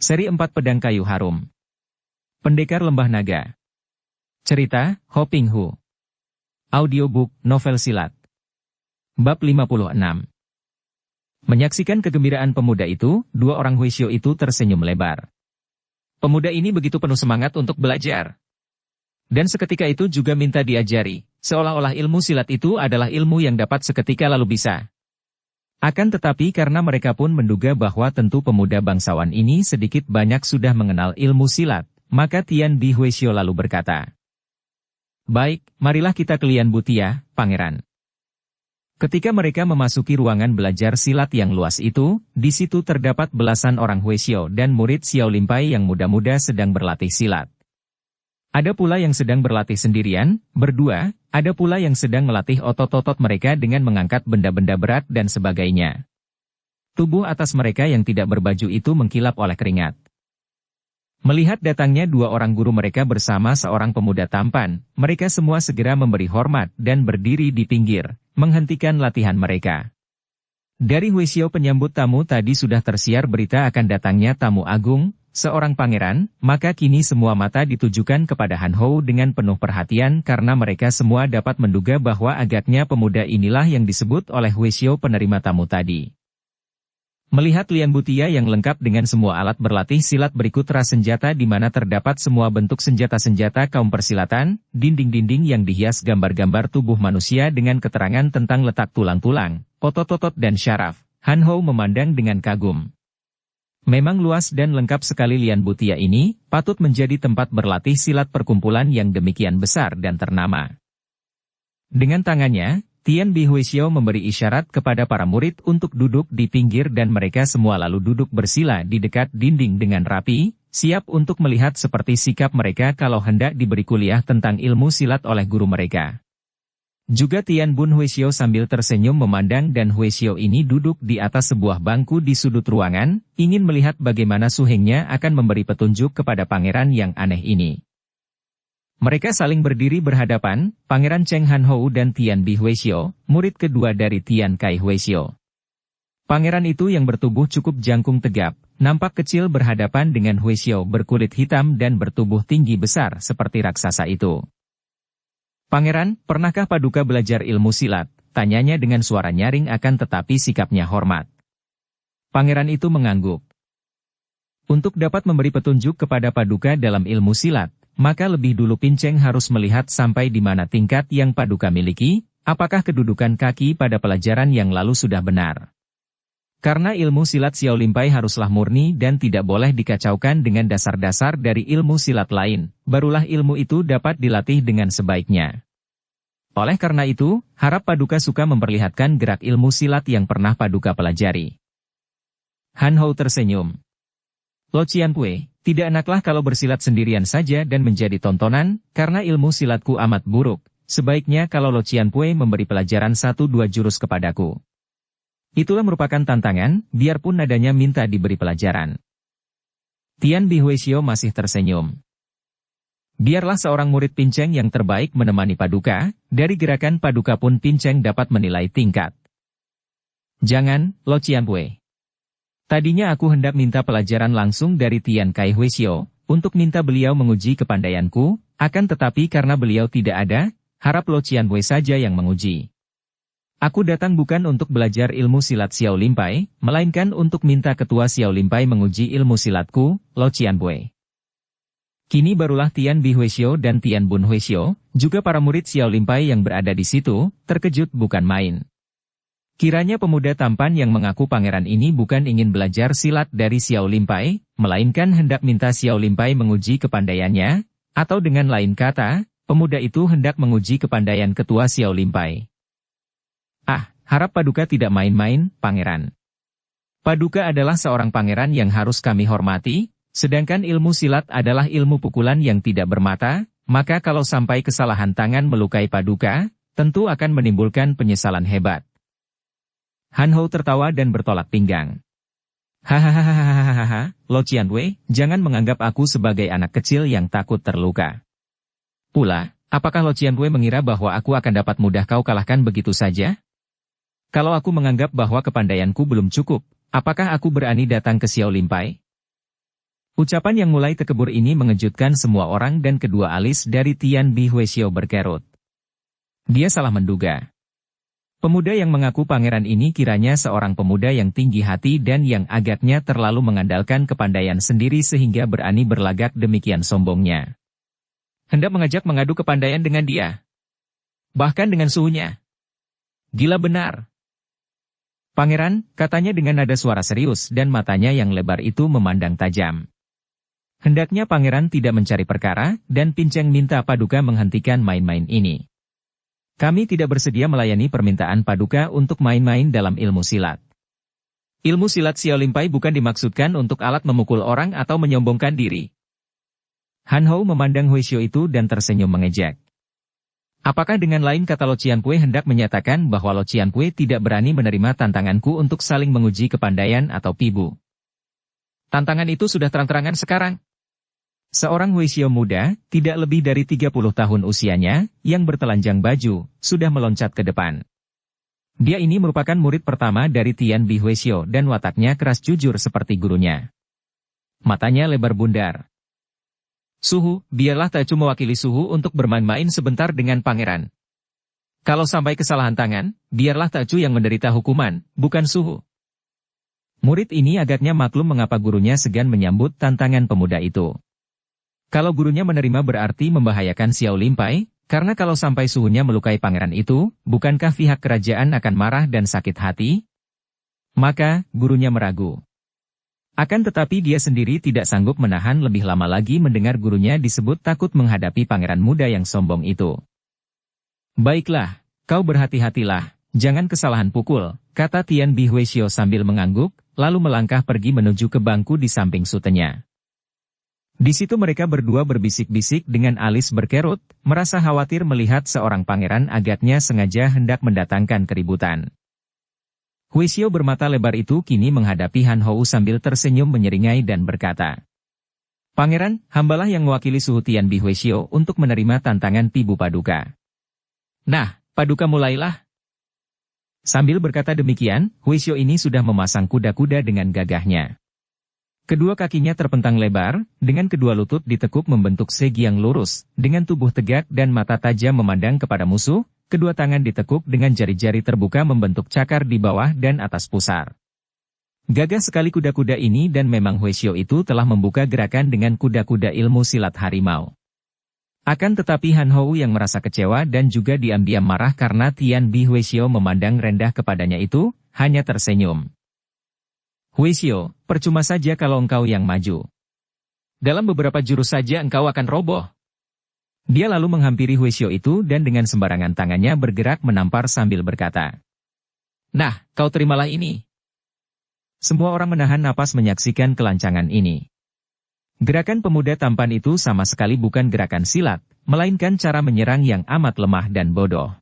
Seri 4 Pedang Kayu Harum. Pendekar Lembah Naga. Cerita, Ho Ping Hu. Audiobook, novel silat. Bab 56. Menyaksikan kegembiraan pemuda itu, dua orang Huisyo itu tersenyum lebar. Pemuda ini begitu penuh semangat untuk belajar. Dan seketika itu juga minta diajari, seolah-olah ilmu silat itu adalah ilmu yang dapat seketika lalu bisa. Akan tetapi karena mereka pun menduga bahwa tentu pemuda bangsawan ini sedikit banyak sudah mengenal ilmu silat, maka Tian Bi Huisyo lalu berkata, "Baik, marilah kita ke Lian Butia, Pangeran." Ketika mereka memasuki ruangan belajar silat yang luas itu, di situ terdapat belasan orang Huisyo dan murid Xiao Limpai yang muda-muda sedang berlatih silat. Ada pula yang sedang berlatih sendirian, berdua, ada pula yang sedang melatih otot-otot mereka dengan mengangkat benda-benda berat dan sebagainya. Tubuh atas mereka yang tidak berbaju itu mengkilap oleh keringat. Melihat datangnya dua orang guru mereka bersama seorang pemuda tampan, mereka semua segera memberi hormat dan berdiri di pinggir, menghentikan latihan mereka. Dari Huisyo penyambut tamu tadi sudah tersiar berita akan datangnya tamu agung, seorang pangeran, maka kini semua mata ditujukan kepada Han Hou dengan penuh perhatian karena mereka semua dapat menduga bahwa agaknya pemuda inilah yang disebut oleh Huisyo penerima tamu tadi. Melihat Lian Butia yang lengkap dengan semua alat berlatih silat berikut ras senjata di mana terdapat semua bentuk senjata-senjata kaum persilatan, dinding-dinding yang dihias gambar-gambar tubuh manusia dengan keterangan tentang letak tulang-tulang, otot-otot dan syaraf, Han Hou memandang dengan kagum. Memang luas dan lengkap sekali Lian Butia ini, patut menjadi tempat berlatih silat perkumpulan yang demikian besar dan ternama. Dengan tangannya, Tian Bi Huisyo memberi isyarat kepada para murid untuk duduk di pinggir dan mereka semua lalu duduk bersila di dekat dinding dengan rapi, siap untuk melihat seperti sikap mereka kalau hendak diberi kuliah tentang ilmu silat oleh guru mereka. Juga Tian Bun Huisyo sambil tersenyum memandang dan Huisyo ini duduk di atas sebuah bangku di sudut ruangan, ingin melihat bagaimana suhengnya akan memberi petunjuk kepada pangeran yang aneh ini. Mereka saling berdiri berhadapan, Pangeran Cheng Han Hou dan Tian Bi Huisyo, murid kedua dari Tian Kai Huisyo. Pangeran itu yang bertubuh cukup jangkung tegap, nampak kecil berhadapan dengan Huisyo berkulit hitam dan bertubuh tinggi besar seperti raksasa itu. "Pangeran, pernahkah Paduka belajar ilmu silat?" tanyanya dengan suara nyaring akan tetapi sikapnya hormat. Pangeran itu mengangguk. Untuk dapat memberi petunjuk kepada Paduka dalam ilmu silat, maka lebih dulu Pinceng harus melihat sampai di mana tingkat yang Paduka miliki, apakah kedudukan kaki pada pelajaran yang lalu sudah benar. Karena ilmu silat Xiao Limpai haruslah murni dan tidak boleh dikacaukan dengan dasar-dasar dari ilmu silat lain, barulah ilmu itu dapat dilatih dengan sebaiknya. Oleh karena itu, harap Paduka suka memperlihatkan gerak ilmu silat yang pernah Paduka pelajari. Han Hou tersenyum. "Lo Qianpue, tidak enaklah kalau bersilat sendirian saja dan menjadi tontonan, karena ilmu silatku amat buruk. Sebaiknya kalau Lo Qianpue memberi pelajaran 1-2 jurus kepadaku." Itulah merupakan tantangan, biarpun nadanya minta diberi pelajaran. Tian Bi Huisyo masih tersenyum. Biarlah seorang murid Pinceng yang terbaik menemani Paduka, dari gerakan Paduka pun Pinceng dapat menilai tingkat. "Jangan, Lo Qianpue. Tadinya aku hendak minta pelajaran langsung dari Tian Kai Huisyo, untuk minta beliau menguji kepandaianku, akan tetapi karena beliau tidak ada, harap Lo Qianpue saja yang menguji. Aku datang bukan untuk belajar ilmu silat Xiao Limpai, melainkan untuk minta ketua Xiao Limpai menguji ilmu silatku, Lo Qianpue." Kini barulah Tian Bi Huisyo dan Tian Bun Huisyo, juga para murid Xiao Limpai yang berada di situ, terkejut bukan main. Kiranya pemuda tampan yang mengaku pangeran ini bukan ingin belajar silat dari Xiao Limpai, melainkan hendak minta Xiao Limpai menguji kepandaiannya, atau dengan lain kata, pemuda itu hendak menguji kepandaian ketua Xiao Limpai. Harap Paduka tidak main-main, Pangeran. Paduka adalah seorang pangeran yang harus kami hormati, sedangkan ilmu silat adalah ilmu pukulan yang tidak bermata, maka kalau sampai kesalahan tangan melukai Paduka, tentu akan menimbulkan penyesalan hebat. Han Hou tertawa dan bertolak pinggang. "Hahaha, Lo Qianpue, jangan menganggap aku sebagai anak kecil yang takut terluka. Pula, apakah Lo Qianpue mengira bahwa aku akan dapat mudah kau kalahkan begitu saja? Kalau aku menganggap bahwa kepandaianku belum cukup, apakah aku berani datang ke Xiao Limpai? Ucapan yang mulai tekebur ini mengejutkan semua orang dan kedua alis dari Tian Bi Huisio berkerut. Dia salah menduga. Pemuda yang mengaku pangeran ini kiranya seorang pemuda yang tinggi hati dan yang agaknya terlalu mengandalkan kepandaian sendiri sehingga berani berlagak demikian sombongnya. Hendak mengajak mengadu kepandaian dengan dia. Bahkan dengan suhunya. Gila benar. Pangeran, katanya dengan nada suara serius dan matanya yang lebar itu memandang tajam. Hendaknya pangeran tidak mencari perkara dan pincang minta Paduka menghentikan main-main ini. Kami tidak bersedia melayani permintaan Paduka untuk main-main dalam ilmu silat. Ilmu silat Xiao Limpai bukan dimaksudkan untuk alat memukul orang atau menyombongkan diri. Han Hou memandang Huisio itu dan tersenyum mengejek. Apakah dengan lain kata Lo Cianpue hendak menyatakan bahwa Lo Cianpue tidak berani menerima tantanganku untuk saling menguji kepandaian atau pibu? Tantangan itu sudah terang-terangan sekarang. Seorang Huisio muda, tidak lebih dari 30 tahun usianya, yang bertelanjang baju, sudah meloncat ke depan. Dia ini merupakan murid pertama dari Tian Bi Huisio dan wataknya keras jujur seperti gurunya. Matanya lebar bundar. Suhu, biarlah Tacu mewakili Suhu untuk bermain-main sebentar dengan pangeran. Kalau sampai kesalahan tangan, biarlah Tacu yang menderita hukuman, bukan Suhu. Murid ini agaknya maklum mengapa gurunya segan menyambut tantangan pemuda itu. Kalau gurunya menerima berarti membahayakan Xiao Limpai, karena kalau sampai suhunya melukai pangeran itu, bukankah pihak kerajaan akan marah dan sakit hati? Maka, gurunya meragu. Akan tetapi dia sendiri tidak sanggup menahan lebih lama lagi mendengar gurunya disebut takut menghadapi pangeran muda yang sombong itu. Baiklah, kau berhati-hatilah, jangan kesalahan pukul, kata Tian Bi Huisio sambil mengangguk, lalu melangkah pergi menuju ke bangku di samping sutenya. Di situ mereka berdua berbisik-bisik dengan alis berkerut, merasa khawatir melihat seorang pangeran agaknya sengaja hendak mendatangkan keributan. Huisio bermata lebar itu kini menghadapi Han Hou sambil tersenyum menyeringai dan berkata, Pangeran, hambalah yang mewakili Suhu Tian Bi Huisio untuk menerima tantangan Pibu Paduka. Nah, Paduka mulailah. Sambil berkata demikian, Huisio ini sudah memasang kuda-kuda dengan gagahnya. Kedua kakinya terpentang lebar, dengan kedua lutut ditekuk membentuk segi yang lurus, dengan tubuh tegak dan mata tajam memandang kepada musuh, kedua tangan ditekuk dengan jari-jari terbuka membentuk cakar di bawah dan atas pusar. Gagah sekali kuda-kuda ini dan memang Huisio itu telah membuka gerakan dengan kuda-kuda ilmu silat harimau. Akan tetapi Han Hou yang merasa kecewa dan juga diam-diam marah karena Tian Bi Huisio memandang rendah kepadanya itu, hanya tersenyum. Huisio, percuma saja kalau engkau yang maju. Dalam beberapa jurus saja engkau akan roboh. Dia lalu menghampiri Huisio itu dan dengan sembarangan tangannya bergerak menampar sambil berkata, Nah, kau terimalah ini. Semua orang menahan napas menyaksikan kelancangan ini. Gerakan pemuda tampan itu sama sekali bukan gerakan silat, melainkan cara menyerang yang amat lemah dan bodoh.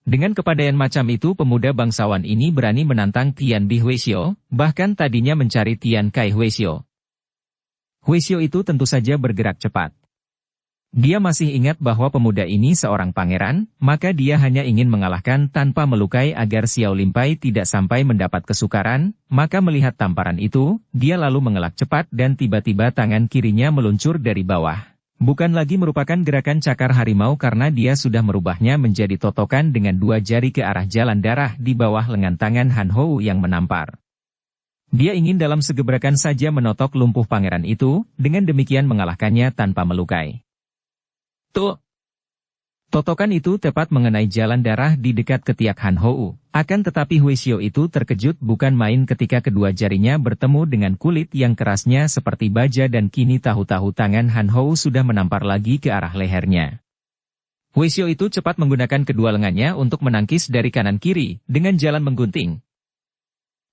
Dengan kepandaian macam itu pemuda bangsawan ini berani menantang Tian Bi Huisio, bahkan tadinya mencari Tian Kai Huisio. Huisio itu tentu saja bergerak cepat. Dia masih ingat bahwa pemuda ini seorang pangeran, maka dia hanya ingin mengalahkan tanpa melukai agar Xiao Limpai tidak sampai mendapat kesukaran, maka melihat tamparan itu, dia lalu mengelak cepat dan tiba-tiba tangan kirinya meluncur dari bawah. Bukan lagi merupakan gerakan cakar harimau karena dia sudah merubahnya menjadi totokan dengan dua jari ke arah jalan darah di bawah lengan tangan Han Hou yang menampar. Dia ingin dalam segebrakan saja menotok lumpuh pangeran itu, dengan demikian mengalahkannya tanpa melukai. Tuh! Totokan itu tepat mengenai jalan darah di dekat ketiak Han Hou, akan tetapi Huisio itu terkejut bukan main ketika kedua jarinya bertemu dengan kulit yang kerasnya seperti baja dan kini tahu-tahu tangan Han Hou sudah menampar lagi ke arah lehernya. Huisio itu cepat menggunakan kedua lengannya untuk menangkis dari kanan kiri, dengan jalan menggunting.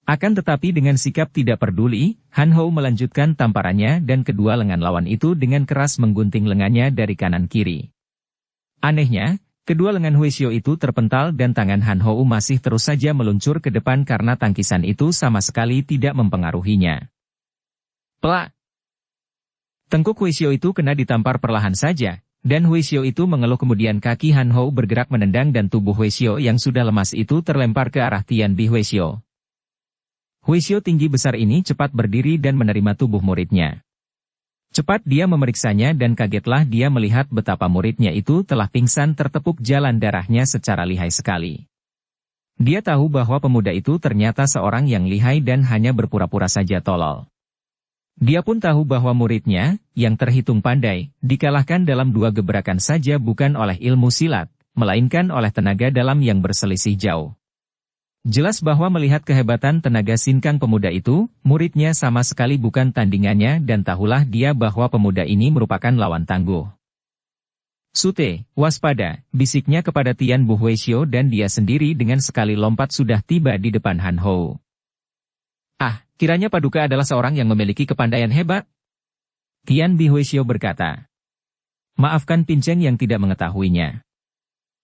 Akan tetapi dengan sikap tidak peduli, Han Hou melanjutkan tamparannya dan kedua lengan lawan itu dengan keras menggunting lengannya dari kanan kiri. Anehnya, kedua lengan Huisio itu terpental dan tangan Han Hou masih terus saja meluncur ke depan karena tangkisan itu sama sekali tidak mempengaruhinya. Plak! Tengkuk Huisio itu kena ditampar perlahan saja, dan Huisio itu mengeluh kemudian kaki Han Hou bergerak menendang dan tubuh Huisio yang sudah lemas itu terlempar ke arah Tian Bi Huisio. Huisio tinggi besar ini cepat berdiri dan menerima tubuh muridnya. Cepat dia memeriksanya dan kagetlah dia melihat betapa muridnya itu telah pingsan tertepuk jalan darahnya secara lihai sekali. Dia tahu bahwa pemuda itu ternyata seorang yang lihai dan hanya berpura-pura saja tolol. Dia pun tahu bahwa muridnya, yang terhitung pandai, dikalahkan dalam 2 gebrakan saja bukan oleh ilmu silat, melainkan oleh tenaga dalam yang berselisih jauh. Jelas bahwa melihat kehebatan tenaga sinkang pemuda itu, muridnya sama sekali bukan tandingannya dan tahulah dia bahwa pemuda ini merupakan lawan tangguh. Sute, waspada, bisiknya kepada Tian Bu Huaishio dan dia sendiri dengan sekali lompat sudah tiba di depan Han Hou. Ah, kiranya Paduka adalah seorang yang memiliki kepandaian hebat. Tian Bu Huaishio berkata. Maafkan Pinceng yang tidak mengetahuinya.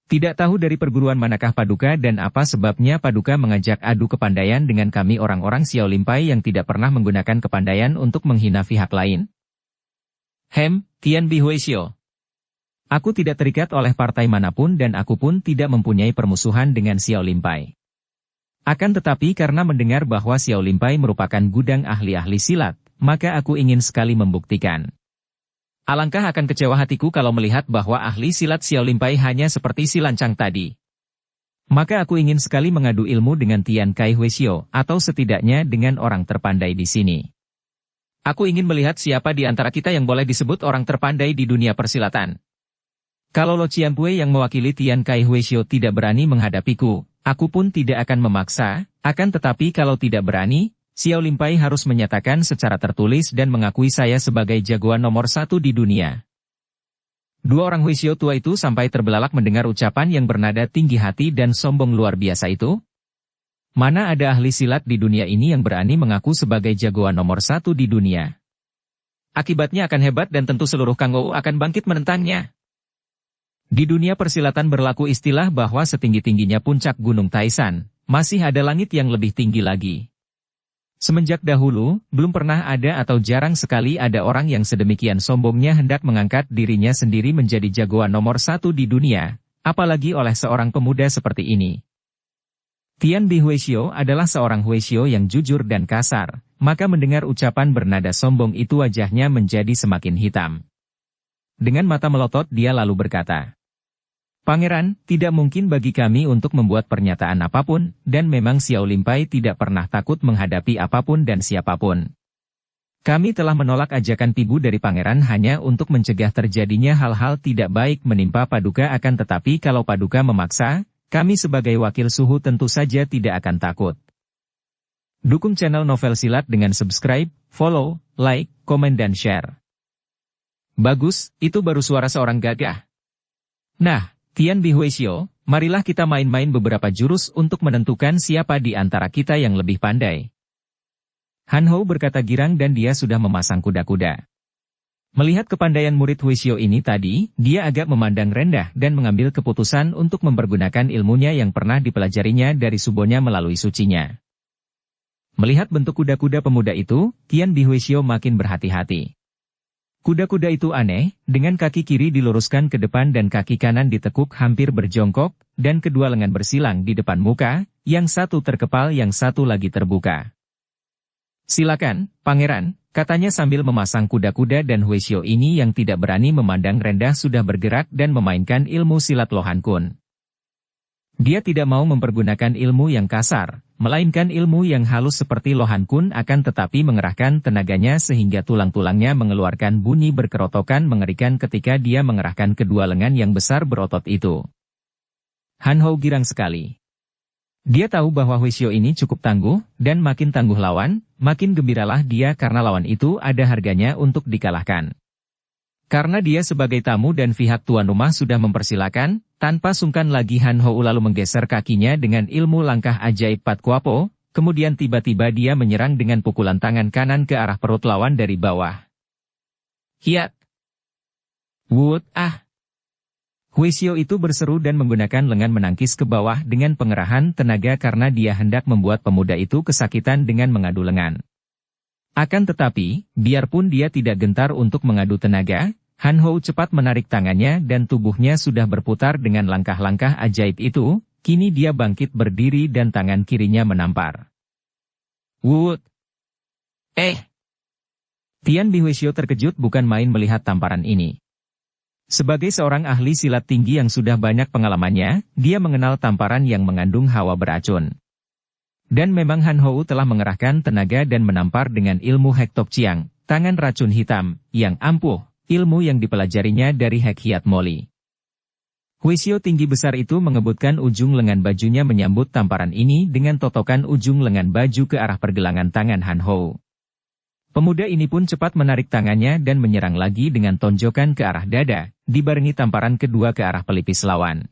Tidak tahu dari perguruan manakah Paduka dan apa sebabnya Paduka mengajak adu kepandaian dengan kami orang-orang Xiao Limpai yang tidak pernah menggunakan kepandaian untuk menghina pihak lain? Tian Bu Huaishio. Aku tidak terikat oleh partai manapun dan aku pun tidak mempunyai permusuhan dengan Xiao Limpai. Akan tetapi karena mendengar bahwa Xiao Limpai merupakan gudang ahli-ahli silat, maka aku ingin sekali membuktikan. Alangkah akan kecewa hatiku kalau melihat bahwa ahli silat Xiao Limpai hanya seperti si lancang tadi. Maka aku ingin sekali mengadu ilmu dengan Tian Kai Huaishio, atau setidaknya dengan orang terpandai di sini. Aku ingin melihat siapa di antara kita yang boleh disebut orang terpandai di dunia persilatan. Kalau Lo Cianpue yang mewakili Tian Kai Huaishio tidak berani menghadapiku, aku pun tidak akan memaksa, akan tetapi kalau tidak berani, Xiao Limpai harus menyatakan secara tertulis dan mengakui saya sebagai jagoan nomor 1 di dunia. 2 orang Huaishio tua itu sampai terbelalak mendengar ucapan yang bernada tinggi hati dan sombong luar biasa itu. Mana ada ahli silat di dunia ini yang berani mengaku sebagai jagoan nomor 1 di dunia. Akibatnya akan hebat dan tentu seluruh Kangou akan bangkit menentangnya. Di dunia persilatan berlaku istilah bahwa setinggi-tingginya puncak Gunung Taishan, masih ada langit yang lebih tinggi lagi. Semenjak dahulu, belum pernah ada atau jarang sekali ada orang yang sedemikian sombongnya hendak mengangkat dirinya sendiri menjadi jagoan nomor 1 di dunia, apalagi oleh seorang pemuda seperti ini. Tian Bu Huaishio adalah seorang Huaishio yang jujur dan kasar, maka mendengar ucapan bernada sombong itu wajahnya menjadi semakin hitam. Dengan mata melotot dia lalu berkata, Pangeran, tidak mungkin bagi kami untuk membuat pernyataan apapun, dan memang Xiao Limpai tidak pernah takut menghadapi apapun dan siapapun. Kami telah menolak ajakan Pibu dari Pangeran hanya untuk mencegah terjadinya hal-hal tidak baik menimpa Paduka akan tetapi kalau Paduka memaksa, kami sebagai wakil suhu tentu saja tidak akan takut. Dukung channel Novel Silat dengan subscribe, follow, like, komen dan share. Bagus, itu baru suara seorang gagah. Nah, Tian Bu Huaishio, marilah kita main-main beberapa jurus untuk menentukan siapa di antara kita yang lebih pandai. Han Hou berkata girang dan dia sudah memasang kuda-kuda. Melihat kepandaian murid Huaishio ini tadi, dia agak memandang rendah dan mengambil keputusan untuk mempergunakan ilmunya yang pernah dipelajarinya dari subonya melalui sucinya. Melihat bentuk kuda-kuda pemuda itu, Tian Bu Huaishio makin berhati-hati. Kuda-kuda itu aneh, dengan kaki kiri diluruskan ke depan dan kaki kanan ditekuk hampir berjongkok, dan kedua lengan bersilang di depan muka, yang satu terkepal yang satu lagi terbuka. Silakan, Pangeran, katanya sambil memasang kuda-kuda dan Huaishio ini yang tidak berani memandang rendah sudah bergerak dan memainkan ilmu silat Lohan Kun. Dia tidak mau mempergunakan ilmu yang kasar, melainkan ilmu yang halus seperti Lohan Kun akan tetapi mengerahkan tenaganya sehingga tulang-tulangnya mengeluarkan bunyi berkerotokan mengerikan ketika dia mengerahkan kedua lengan yang besar berotot itu. Han Hou girang sekali. Dia tahu bahwa Huaishio ini cukup tangguh, dan makin tangguh lawan, makin gembiralah dia karena lawan itu ada harganya untuk dikalahkan. Karena dia sebagai tamu dan pihak tuan rumah sudah mempersilakan, tanpa sungkan lagi Han Hou lalu menggeser kakinya dengan ilmu langkah ajaib Pat Kuapo, kemudian tiba-tiba dia menyerang dengan pukulan tangan kanan ke arah perut lawan dari bawah. Hiat! Wut, ah! Huaishio itu berseru dan menggunakan lengan menangkis ke bawah dengan pengerahan tenaga karena dia hendak membuat pemuda itu kesakitan dengan mengadu lengan. Akan tetapi, biarpun dia tidak gentar untuk mengadu tenaga, Han Hou cepat menarik tangannya dan tubuhnya sudah berputar dengan langkah-langkah ajaib itu, kini dia bangkit berdiri dan tangan kirinya menampar. Wut! Tian Bihuisio terkejut bukan main melihat tamparan ini. Sebagai seorang ahli silat tinggi yang sudah banyak pengalamannya, dia mengenal tamparan yang mengandung hawa beracun. Dan memang Han Hou telah mengerahkan tenaga dan menampar dengan ilmu Hek Tok Chiang, tangan racun hitam, yang ampuh, ilmu yang dipelajarinya dari Hek Hiat Moli. Huisio tinggi besar itu mengebutkan ujung lengan bajunya menyambut tamparan ini dengan totokan ujung lengan baju ke arah pergelangan tangan Han Hou. Pemuda ini pun cepat menarik tangannya dan menyerang lagi dengan tonjokan ke arah dada, dibarengi tamparan kedua ke arah pelipis lawan.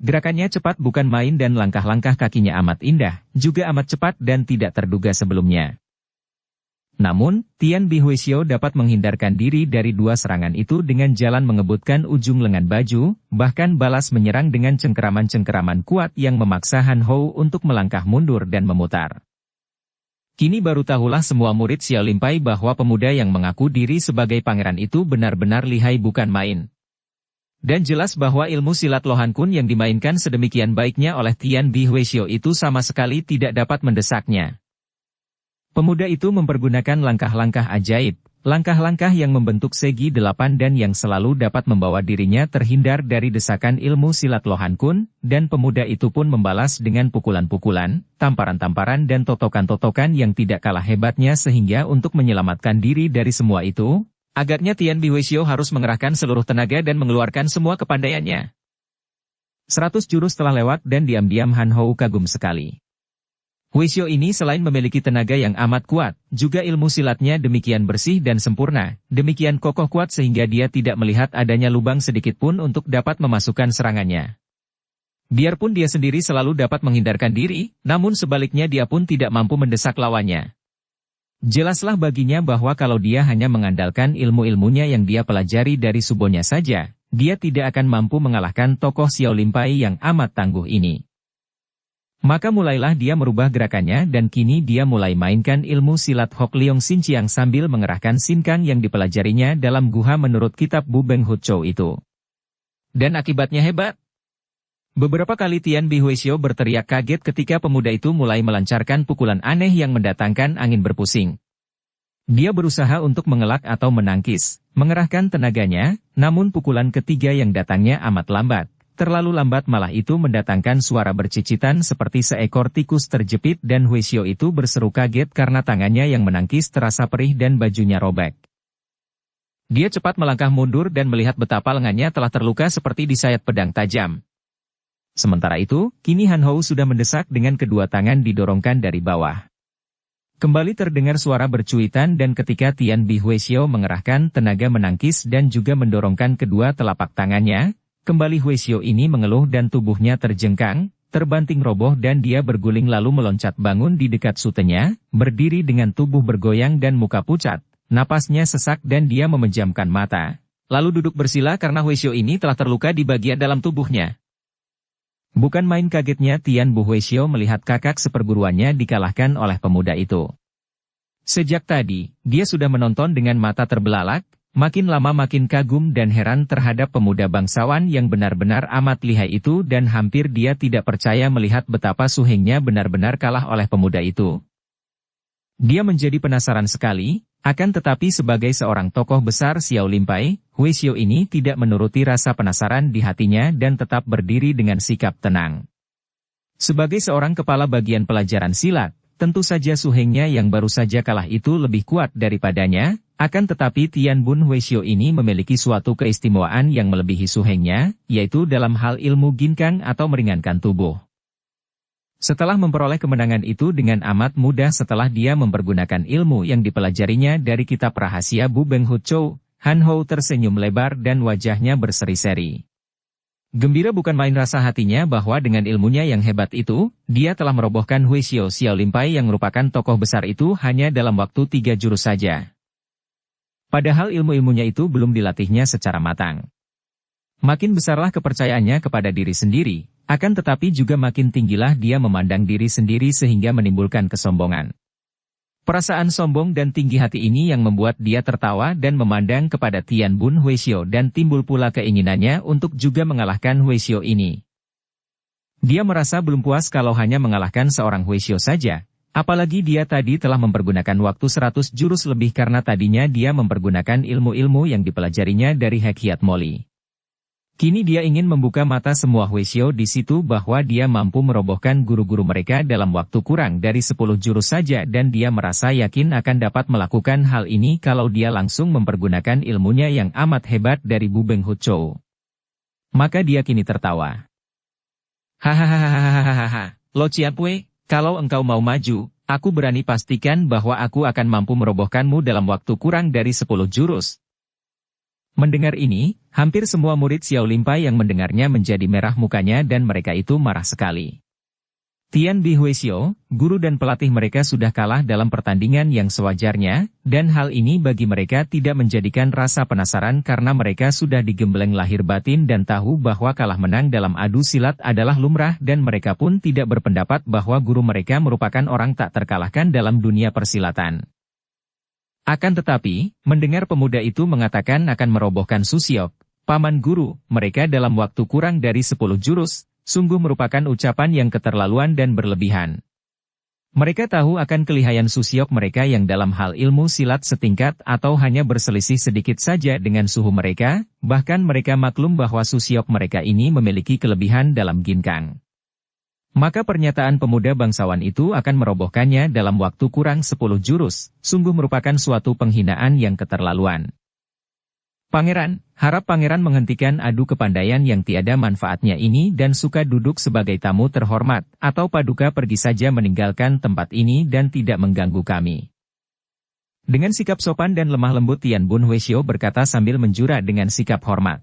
Gerakannya cepat bukan main dan langkah-langkah kakinya amat indah, juga amat cepat dan tidak terduga sebelumnya. Namun, Tian Bihuisio dapat menghindarkan diri dari dua serangan itu dengan jalan mengebutkan ujung lengan baju, bahkan balas menyerang dengan cengkeraman-cengkeraman kuat yang memaksa Han Hou untuk melangkah mundur dan memutar. Kini baru tahulah semua murid Xiao Limpai bahwa pemuda yang mengaku diri sebagai pangeran itu benar-benar lihai bukan main. Dan jelas bahwa ilmu silat Lohan Kun yang dimainkan sedemikian baiknya oleh Tian Bihuisio itu sama sekali tidak dapat mendesaknya. Pemuda itu mempergunakan langkah-langkah ajaib, langkah-langkah yang membentuk segi delapan dan yang selalu dapat membawa dirinya terhindar dari desakan ilmu silat Lohan Kun, dan pemuda itu pun membalas dengan pukulan-pukulan, tamparan-tamparan dan totokan-totokan yang tidak kalah hebatnya sehingga untuk menyelamatkan diri dari semua itu, agaknya Tian Bihuisio harus mengerahkan seluruh tenaga dan mengeluarkan semua kepandaiannya. 100 jurus telah lewat dan diam-diam Han Hou kagum sekali. Huisio ini selain memiliki tenaga yang amat kuat, juga ilmu silatnya demikian bersih dan sempurna, demikian kokoh kuat sehingga dia tidak melihat adanya lubang sedikit pun untuk dapat memasukkan serangannya. Biarpun dia sendiri selalu dapat menghindarkan diri, namun sebaliknya dia pun tidak mampu mendesak lawannya. Jelaslah baginya bahwa kalau dia hanya mengandalkan ilmu-ilmunya yang dia pelajari dari subonya saja, dia tidak akan mampu mengalahkan tokoh Xiao Limpai yang amat tangguh ini. Maka mulailah dia merubah gerakannya dan kini dia mulai mainkan ilmu silat Hok Leong Sin Chiang sambil mengerahkan sinkang yang dipelajarinya dalam guha menurut kitab Bu Beng Hut Chow itu. Dan akibatnya hebat. Beberapa kali Tian Bihuisio berteriak kaget ketika pemuda itu mulai melancarkan pukulan aneh yang mendatangkan angin berpusing. Dia berusaha untuk mengelak atau menangkis, mengerahkan tenaganya, namun pukulan ketiga yang datangnya amat lambat. Terlalu lambat malah itu mendatangkan suara bercicitan seperti seekor tikus terjepit dan Huisio itu berseru kaget karena tangannya yang menangkis terasa perih dan bajunya robek. Dia cepat melangkah mundur dan melihat betapa lengannya telah terluka seperti disayat pedang tajam. Sementara itu, kini Han Hou sudah mendesak dengan kedua tangan didorongkan dari bawah. Kembali terdengar suara bercuitan dan ketika Tian Bihuisio mengerahkan tenaga menangkis dan juga mendorongkan kedua telapak tangannya, kembali Huisio ini mengeluh dan tubuhnya terjengkang, terbanting roboh dan dia berguling lalu meloncat bangun di dekat sutenya, berdiri dengan tubuh bergoyang dan muka pucat, napasnya sesak dan dia memejamkan mata. Lalu duduk bersila karena Huisio ini telah terluka di bagian dalam tubuhnya. Bukan main kagetnya Tian Bihuisio melihat kakak seperguruannya dikalahkan oleh pemuda itu. Sejak tadi, dia sudah menonton dengan mata terbelalak, makin lama makin kagum dan heran terhadap pemuda bangsawan yang benar-benar amat lihai itu dan hampir dia tidak percaya melihat betapa Suhengnya benar-benar kalah oleh pemuda itu. Dia menjadi penasaran sekali, akan tetapi sebagai seorang tokoh besar Xiao Limpai, Huisio ini tidak menuruti rasa penasaran di hatinya dan tetap berdiri dengan sikap tenang. Sebagai seorang kepala bagian pelajaran silat, tentu saja Suhengnya yang baru saja kalah itu lebih kuat daripadanya. Akan tetapi Tian Bun Huisio ini memiliki suatu keistimewaan yang melebihi Suhengnya, yaitu dalam hal ilmu ginkang atau meringankan tubuh. Setelah memperoleh kemenangan itu dengan amat mudah setelah dia mempergunakan ilmu yang dipelajarinya dari kitab rahasia Bu Beng Hut Chow, Han Hou tersenyum lebar dan wajahnya berseri-seri. Gembira bukan main rasa hatinya bahwa dengan ilmunya yang hebat itu, dia telah merobohkan Huisio Xiao Limpai yang merupakan tokoh besar itu hanya dalam waktu 3 jurus saja. Padahal ilmu-ilmunya itu belum dilatihnya secara matang. Makin besarlah kepercayaannya kepada diri sendiri, akan tetapi juga makin tinggilah dia memandang diri sendiri sehingga menimbulkan kesombongan. Perasaan sombong dan tinggi hati ini yang membuat dia tertawa dan memandang kepada Tian Bun Huisio dan timbul pula keinginannya untuk juga mengalahkan Huisio ini. Dia merasa belum puas kalau hanya mengalahkan seorang Huisio saja. Apalagi dia tadi telah mempergunakan waktu 100 jurus lebih karena tadinya dia mempergunakan ilmu-ilmu yang dipelajarinya dari Hekiat Moli. Kini dia ingin membuka mata semua Huisyo di situ bahwa dia mampu merobohkan guru-guru mereka dalam waktu kurang dari 10 jurus saja dan dia merasa yakin akan dapat melakukan hal ini kalau dia langsung mempergunakan ilmunya yang amat hebat dari Bu Beng Huchou. Maka dia kini tertawa. Hahaha, Lo Cianpue, kalau engkau mau maju, aku berani pastikan bahwa aku akan mampu merobohkanmu dalam waktu kurang dari 10 jurus. Mendengar ini, hampir semua murid Xiao Limpai yang mendengarnya menjadi merah mukanya dan mereka itu marah sekali. Tian Bi Huisyo, guru dan pelatih mereka sudah kalah dalam pertandingan yang sewajarnya, dan hal ini bagi mereka tidak menjadikan rasa penasaran karena mereka sudah digembleng lahir batin dan tahu bahwa kalah menang dalam adu silat adalah lumrah dan mereka pun tidak berpendapat bahwa guru mereka merupakan orang tak terkalahkan dalam dunia persilatan. Akan tetapi, mendengar pemuda itu mengatakan akan merobohkan Susiok, paman guru, mereka dalam waktu kurang dari 10 jurus, sungguh merupakan ucapan yang keterlaluan dan berlebihan. Mereka tahu akan kelihayan Susiok mereka yang dalam hal ilmu silat setingkat atau hanya berselisih sedikit saja dengan suhu mereka, bahkan mereka maklum bahwa Susiok mereka ini memiliki kelebihan dalam ginkang. Maka pernyataan pemuda bangsawan itu akan merobohkannya dalam waktu kurang 10 jurus, sungguh merupakan suatu penghinaan yang keterlaluan. Pangeran, harap pangeran menghentikan adu kepandaian yang tiada manfaatnya ini dan suka duduk sebagai tamu terhormat, atau paduka pergi saja meninggalkan tempat ini dan tidak mengganggu kami. Dengan sikap sopan dan lemah lembut Tian Bun Huisyo berkata sambil menjura dengan sikap hormat.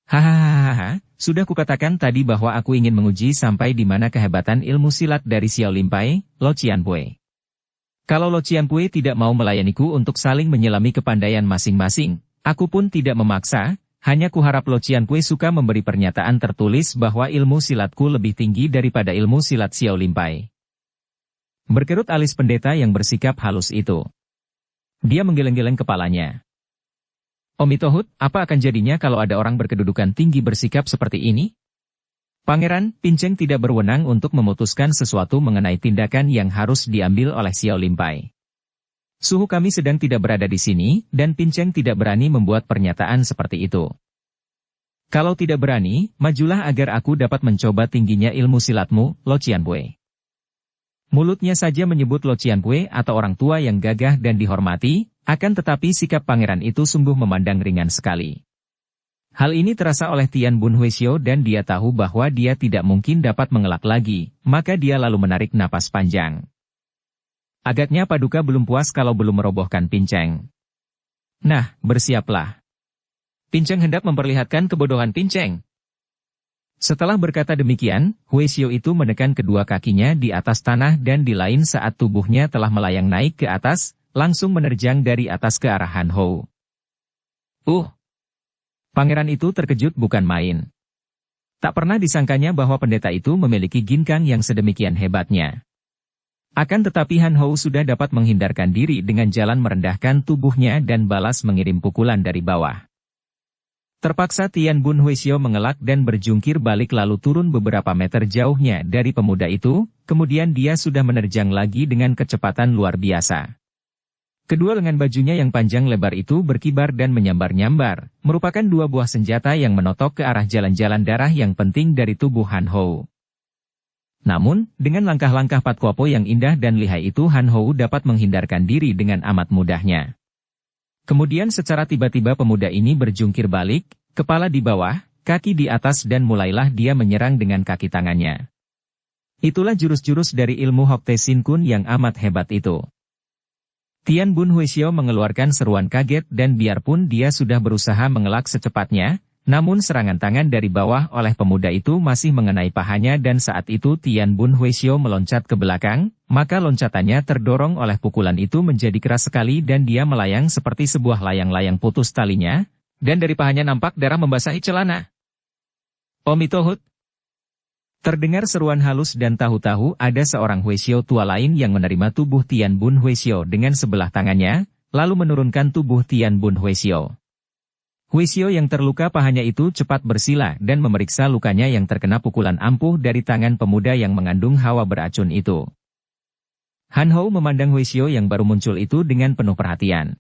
Hahaha, sudah kukatakan tadi bahwa aku ingin menguji sampai di mana kehebatan ilmu silat dari Xiao Limpai, Lo Cianpue. Kalau Lo Cianpue tidak mau melayaniku untuk saling menyelami kepandaian masing-masing, aku pun tidak memaksa, hanya kuharap Lo Cianpue suka memberi pernyataan tertulis bahwa ilmu silatku lebih tinggi daripada ilmu silat Xiao Limpai. Berkerut alis pendeta yang bersikap halus itu. Dia menggeleng-geleng kepalanya. Omitohut, apa akan jadinya kalau ada orang berkedudukan tinggi bersikap seperti ini? Pangeran, Pinceng tidak berwenang untuk memutuskan sesuatu mengenai tindakan yang harus diambil oleh Xiao Limpai. Suhu kami sedang tidak berada di sini, dan Pinceng tidak berani membuat pernyataan seperti itu. Kalau tidak berani, majulah agar aku dapat mencoba tingginya ilmu silatmu, Lo Cianpue. Mulutnya saja menyebut Lo Cianpue atau orang tua yang gagah dan dihormati, akan tetapi sikap pangeran itu sungguh memandang ringan sekali. Hal ini terasa oleh Tian Bun Huisyo dan dia tahu bahwa dia tidak mungkin dapat mengelak lagi, maka dia lalu menarik napas panjang. Agaknya paduka belum puas kalau belum merobohkan Pinceng. Nah, bersiaplah. Pinceng hendak memperlihatkan kebodohan Pinceng. Setelah berkata demikian, Huisyo itu menekan kedua kakinya di atas tanah dan di lain saat tubuhnya telah melayang naik ke atas, langsung menerjang dari atas ke arah Han Hou. Pangeran itu terkejut bukan main. Tak pernah disangkanya bahwa pendeta itu memiliki ginkang yang sedemikian hebatnya. Akan tetapi Han Hou sudah dapat menghindarkan diri dengan jalan merendahkan tubuhnya dan balas mengirim pukulan dari bawah. Terpaksa Tian Bun Huisyo mengelak dan berjungkir balik lalu turun beberapa meter jauhnya dari pemuda itu, kemudian dia sudah menerjang lagi dengan kecepatan luar biasa. Kedua lengan bajunya yang panjang lebar itu berkibar dan menyambar-nyambar, merupakan dua buah senjata yang menotok ke arah jalan-jalan darah yang penting dari tubuh Han Hou. Namun, dengan langkah-langkah Pat Kuopo yang indah dan lihai itu Han Hou dapat menghindarkan diri dengan amat mudahnya. Kemudian secara tiba-tiba pemuda ini berjungkir balik, kepala di bawah, kaki di atas dan mulailah dia menyerang dengan kaki tangannya. Itulah jurus-jurus dari ilmu Hokte Sin Kun yang amat hebat itu. Tian Bun Huisyo mengeluarkan seruan kaget dan biarpun dia sudah berusaha mengelak secepatnya, namun serangan tangan dari bawah oleh pemuda itu masih mengenai pahanya dan saat itu Tian Bun Huisyo meloncat ke belakang, maka loncatannya terdorong oleh pukulan itu menjadi keras sekali dan dia melayang seperti sebuah layang-layang putus talinya, dan dari pahanya nampak darah membasahi celana. Omitohut! Terdengar seruan halus dan tahu-tahu ada seorang Huisyo tua lain yang menerima tubuh Tian Bun Huisyo dengan sebelah tangannya, lalu menurunkan tubuh Tian Bun Huisyo. Huisyo yang terluka pahanya itu cepat bersila dan memeriksa lukanya yang terkena pukulan ampuh dari tangan pemuda yang mengandung hawa beracun itu. Han Hou memandang Huishio yang baru muncul itu dengan penuh perhatian.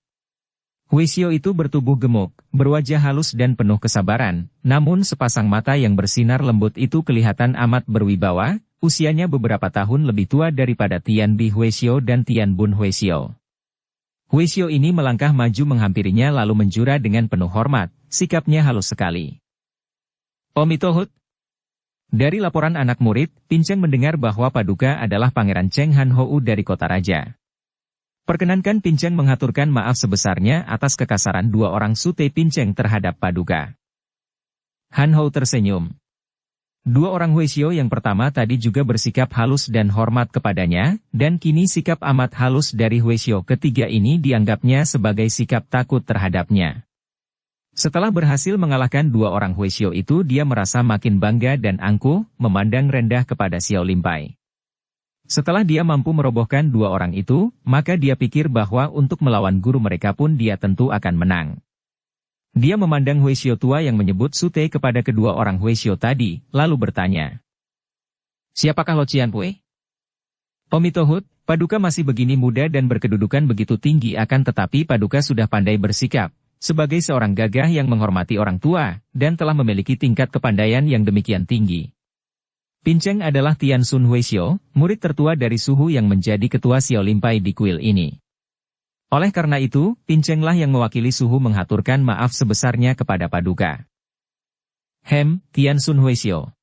Huishio itu bertubuh gemuk, berwajah halus dan penuh kesabaran, namun sepasang mata yang bersinar lembut itu kelihatan amat berwibawa, usianya beberapa tahun lebih tua daripada Tian Bi Huishio dan Tian Bun Huishio. Huishio ini melangkah maju menghampirinya lalu menjura dengan penuh hormat, sikapnya halus sekali. Omitohut. Dari laporan anak murid, Pinceng mendengar bahwa Paduka adalah Pangeran Cheng Han Hou dari Kota Raja. Perkenankan Pinceng mengaturkan maaf sebesarnya atas kekasaran dua orang sute Pinceng terhadap Paduka. Han Hou tersenyum. Dua orang Huishio yang pertama tadi juga bersikap halus dan hormat kepadanya, dan kini sikap amat halus dari Huishio ketiga ini dianggapnya sebagai sikap takut terhadapnya. Setelah berhasil mengalahkan dua orang Huishio itu, dia merasa makin bangga dan angkuh, memandang rendah kepada Xiao Limpai. Setelah dia mampu merobohkan dua orang itu, maka dia pikir bahwa untuk melawan guru mereka pun dia tentu akan menang. Dia memandang Huishio tua yang menyebut sute kepada kedua orang Huishio tadi, lalu bertanya. Siapakah Lo Cianpui? Omitohut, Paduka masih begini muda dan berkedudukan begitu tinggi akan tetapi Paduka sudah pandai bersikap. Sebagai seorang gagah yang menghormati orang tua, dan telah memiliki tingkat kepandaian yang demikian tinggi. Pinceng adalah Tian Sun Huishio, murid tertua dari Suhu yang menjadi ketua Xiao Limpai di kuil ini. Oleh karena itu, Pincenglah yang mewakili Suhu menghaturkan maaf sebesarnya kepada Paduka. Tian Sun Huishio.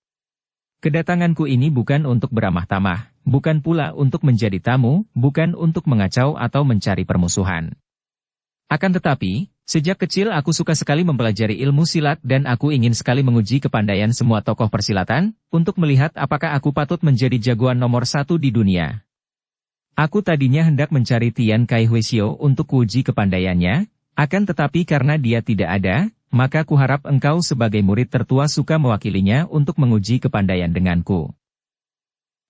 Kedatanganku ini bukan untuk beramah tamah, bukan pula untuk menjadi tamu, bukan untuk mengacau atau mencari permusuhan. Akan tetapi, sejak kecil aku suka sekali mempelajari ilmu silat dan aku ingin sekali menguji kepandaian semua tokoh persilatan, untuk melihat apakah aku patut menjadi jagoan nomor satu di dunia. Aku tadinya hendak mencari Tian Kai Huishio untuk uji kepandaiannya, akan tetapi karena dia tidak ada, maka kuharap engkau sebagai murid tertua suka mewakilinya untuk menguji kepandaian denganku.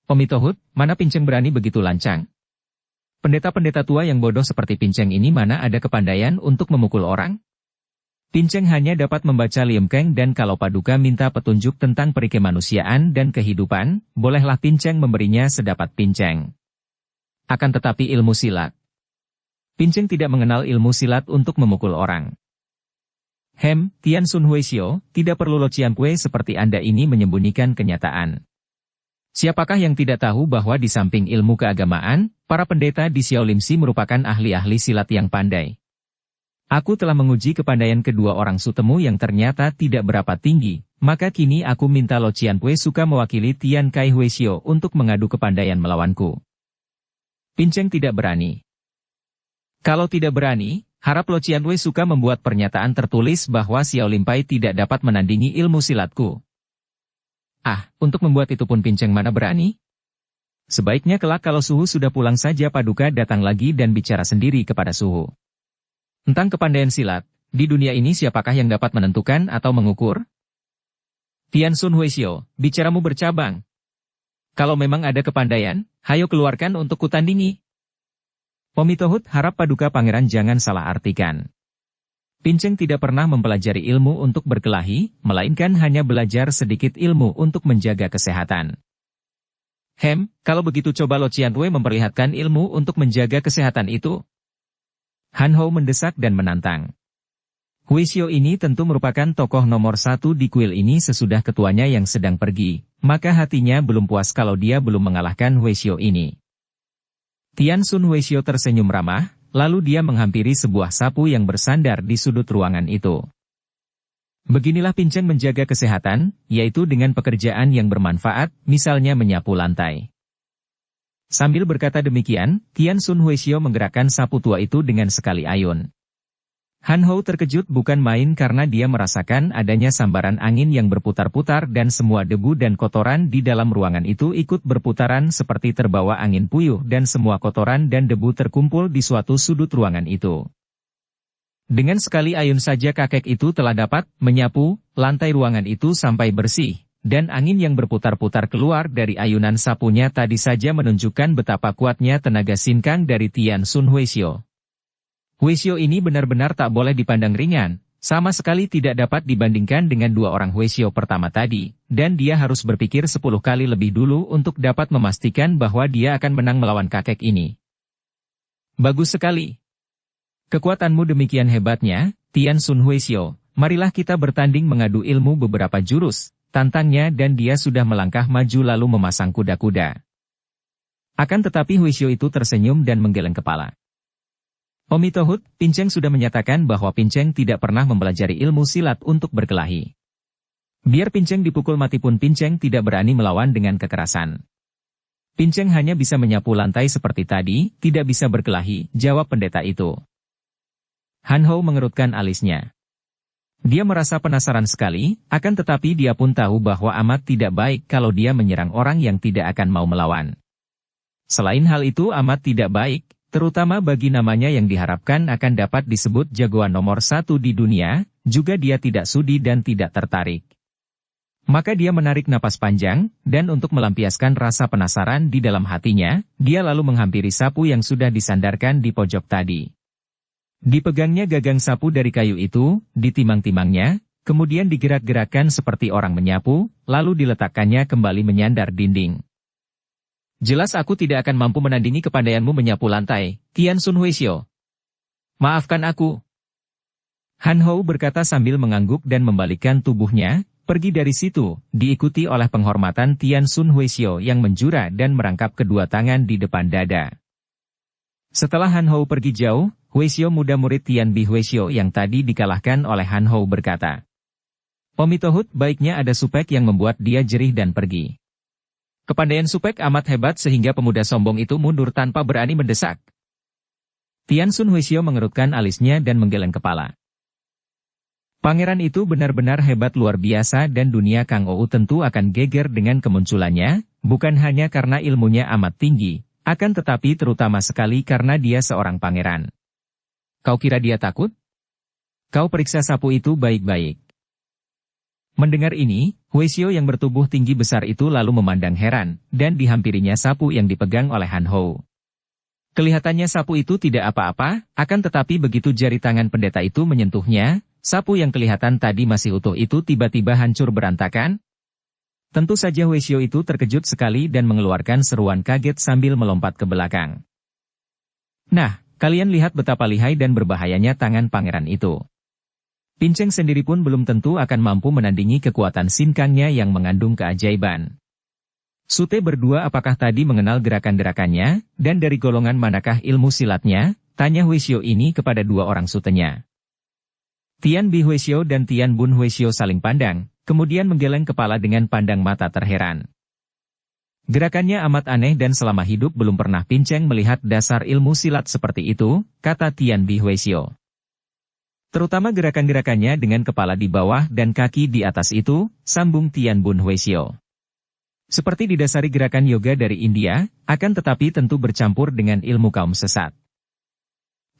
Omitohut, mana Pinceng berani begitu lancang? Pendeta-pendeta tua yang bodoh seperti Pinceng ini mana ada kepandaian untuk memukul orang? Pinceng hanya dapat membaca Liem Keng dan kalau Paduka minta petunjuk tentang perikemanusiaan dan kehidupan, bolehlah Pinceng memberinya sedapat Pinceng. Akan tetapi ilmu silat. Pinceng tidak mengenal ilmu silat untuk memukul orang. Tian Sun Huishio, tidak perlu Lo Cianpui seperti Anda ini menyembunyikan kenyataan. Siapakah yang tidak tahu bahwa di samping ilmu keagamaan, para pendeta di Xiao Limsi merupakan ahli-ahli silat yang pandai. Aku telah menguji kepandaian kedua orang sutemu yang ternyata tidak berapa tinggi, maka kini aku minta Lo Cianpui suka mewakili Tian Kai Huishio untuk mengadu kepandaian melawanku. Pinceng tidak berani. Kalau tidak berani, harap Lo Cianpui suka membuat pernyataan tertulis bahwa Xiao Limpai tidak dapat menandingi ilmu silatku. Untuk membuat itu pun Pinceng mana berani? Sebaiknya kelak kalau Suhu sudah pulang saja Paduka datang lagi dan bicara sendiri kepada Suhu. Tentang kepandaian silat, di dunia ini siapakah yang dapat menentukan atau mengukur? Tian Sun Huishio, bicaramu bercabang. Kalau memang ada kepandaian, hayo keluarkan untuk kutandingi. Omitohut, harap Paduka Pangeran jangan salah artikan. Pinceng tidak pernah mempelajari ilmu untuk berkelahi, melainkan hanya belajar sedikit ilmu untuk menjaga kesehatan. Kalau begitu coba Lo Cianpui memperlihatkan ilmu untuk menjaga kesehatan itu. Han Hou mendesak dan menantang. Huishio ini tentu merupakan tokoh nomor satu di kuil ini sesudah ketuanya yang sedang pergi, maka hatinya belum puas kalau dia belum mengalahkan Huishio ini. Tian Sun Huishio tersenyum ramah, lalu dia menghampiri sebuah sapu yang bersandar di sudut ruangan itu. Beginilah Pinceng menjaga kesehatan, yaitu dengan pekerjaan yang bermanfaat, misalnya menyapu lantai. Sambil berkata demikian, Tian Sun Huishio menggerakkan sapu tua itu dengan sekali ayun. Han Hou terkejut bukan main karena dia merasakan adanya sambaran angin yang berputar-putar dan semua debu dan kotoran di dalam ruangan itu ikut berputaran seperti terbawa angin puyuh dan semua kotoran dan debu terkumpul di suatu sudut ruangan itu. Dengan sekali ayun saja kakek itu telah dapat menyapu lantai ruangan itu sampai bersih, dan angin yang berputar-putar keluar dari ayunan sapunya tadi saja menunjukkan betapa kuatnya tenaga sinkang dari Tian Sun Huishio. Huishio ini benar-benar tak boleh dipandang ringan, sama sekali tidak dapat dibandingkan dengan dua orang Huisyo pertama tadi, dan dia harus berpikir 10 kali lebih dulu untuk dapat memastikan bahwa dia akan menang melawan kakek ini. Bagus sekali. Kekuatanmu demikian hebatnya, Tian Sun Huisyo. Marilah kita bertanding mengadu ilmu beberapa jurus, tantangnya dan dia sudah melangkah maju lalu memasang kuda-kuda. Akan tetapi Huisyo itu tersenyum dan menggeleng kepala. Omi Tohut, Pinceng sudah menyatakan bahwa Pinceng tidak pernah mempelajari ilmu silat untuk berkelahi. Biar Pinceng dipukul mati pun Pinceng tidak berani melawan dengan kekerasan. Pinceng hanya bisa menyapu lantai seperti tadi, tidak bisa berkelahi, jawab pendeta itu. Han Ho mengerutkan alisnya. Dia merasa penasaran sekali, akan tetapi dia pun tahu bahwa amat tidak baik kalau dia menyerang orang yang tidak akan mau melawan. Selain hal itu amat tidak baik, terutama bagi namanya yang diharapkan akan dapat disebut jagoan nomor 1 di dunia, juga dia tidak sudi dan tidak tertarik. Maka dia menarik napas panjang, dan untuk melampiaskan rasa penasaran di dalam hatinya, dia lalu menghampiri sapu yang sudah disandarkan di pojok tadi. Dipegangnya gagang sapu dari kayu itu, ditimang-timangnya, kemudian digerak-gerakkan seperti orang menyapu, lalu diletakkannya kembali menyandar dinding. Jelas aku tidak akan mampu menandingi kepandaianmu menyapu lantai, Tian Sun Huisyo. Maafkan aku. Han Ho berkata sambil mengangguk dan membalikkan tubuhnya, pergi dari situ, diikuti oleh penghormatan Tian Sun Huisyo yang menjura dan merangkap kedua tangan di depan dada. Setelah Han Ho pergi jauh, Huisyo muda murid Tian Bi Huisyo yang tadi dikalahkan oleh Han Ho berkata, Omi Tohut baiknya ada Supek yang membuat dia jerih dan pergi. Kepandaian Supek amat hebat sehingga pemuda sombong itu mundur tanpa berani mendesak. Tian Sun Huisyo mengerutkan alisnya dan menggeleng kepala. Pangeran itu benar-benar hebat luar biasa dan dunia Kang Ou tentu akan geger dengan kemunculannya, bukan hanya karena ilmunya amat tinggi, akan tetapi terutama sekali karena dia seorang pangeran. Kau kira dia takut? Kau periksa sapu itu baik-baik. Mendengar ini, Huisyo yang bertubuh tinggi besar itu lalu memandang heran, dan dihampirinya sapu yang dipegang oleh Han Ho. Kelihatannya sapu itu tidak apa-apa, akan tetapi begitu jari tangan pendeta itu menyentuhnya, sapu yang kelihatan tadi masih utuh itu tiba-tiba hancur berantakan. Tentu saja Huisyo itu terkejut sekali dan mengeluarkan seruan kaget sambil melompat ke belakang. Nah, kalian lihat betapa lihai dan berbahayanya tangan pangeran itu. Pinceng sendiri pun belum tentu akan mampu menandingi kekuatan sinkangnya yang mengandung keajaiban. Sute berdua apakah tadi mengenal gerakan-gerakannya, dan dari golongan manakah ilmu silatnya, tanya Huisyo ini kepada dua orang sutenya. Tian Bi Huisyo dan Tian Bun Huisyo saling pandang, kemudian menggeleng kepala dengan pandang mata terheran. Gerakannya amat aneh dan selama hidup belum pernah Pinceng melihat dasar ilmu silat seperti itu, kata Tian Bi Huisyo. Terutama gerakan-gerakannya dengan kepala di bawah dan kaki di atas itu, sambung Tian Bun Huisyo. Seperti didasari gerakan yoga dari India, akan tetapi tentu bercampur dengan ilmu kaum sesat.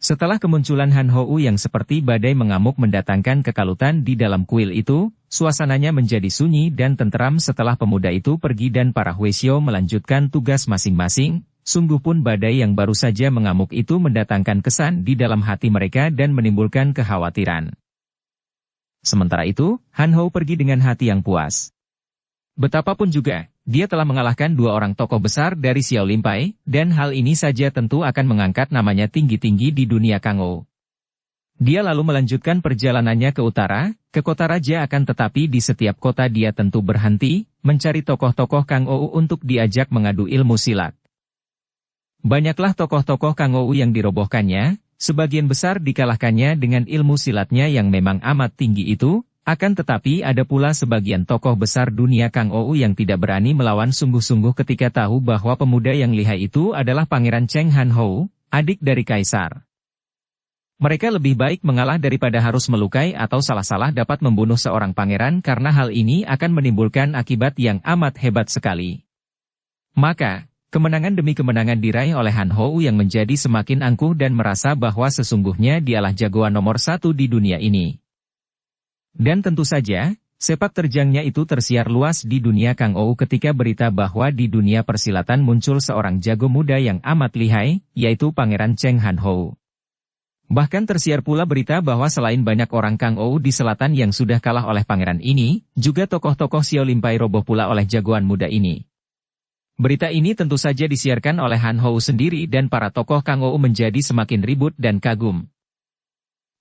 Setelah kemunculan Han Hou yang seperti badai mengamuk mendatangkan kekalutan di dalam kuil itu, suasananya menjadi sunyi dan tenteram setelah pemuda itu pergi dan para Huisyo melanjutkan tugas masing-masing. Sungguh pun badai yang baru saja mengamuk itu mendatangkan kesan di dalam hati mereka dan menimbulkan kekhawatiran. Sementara itu, Han Ho pergi dengan hati yang puas. Betapapun juga, dia telah mengalahkan dua orang tokoh besar dari Xiao Limpai, dan hal ini saja tentu akan mengangkat namanya tinggi-tinggi di dunia Kang Ou. Dia lalu melanjutkan perjalanannya ke utara, ke kota raja akan tetapi di setiap kota dia tentu berhenti, mencari tokoh-tokoh Kang Ou untuk diajak mengadu ilmu silat. Banyaklah tokoh-tokoh Kang Ou yang dirobohkannya, sebagian besar dikalahkannya dengan ilmu silatnya yang memang amat tinggi itu, akan tetapi ada pula sebagian tokoh besar dunia Kang Ou yang tidak berani melawan sungguh-sungguh ketika tahu bahwa pemuda yang lihai itu adalah Pangeran Cheng Han Ho, adik dari Kaisar. Mereka lebih baik mengalah daripada harus melukai atau salah-salah dapat membunuh seorang pangeran karena hal ini akan menimbulkan akibat yang amat hebat sekali. Maka, kemenangan demi kemenangan diraih oleh Han Ho yang menjadi semakin angkuh dan merasa bahwa sesungguhnya dialah jagoan nomor 1 di dunia ini. Dan tentu saja, sepak terjangnya itu tersiar luas di dunia Kang Ou ketika berita bahwa di dunia persilatan muncul seorang jago muda yang amat lihai, yaitu Pangeran Cheng Han Ho. Bahkan tersiar pula berita bahwa selain banyak orang Kang Ou di selatan yang sudah kalah oleh pangeran ini, juga tokoh-tokoh Xiao Limpai roboh pula oleh jagoan muda ini. Berita ini tentu saja disiarkan oleh Han Hou sendiri dan para tokoh Kang Ou menjadi semakin ribut dan kagum.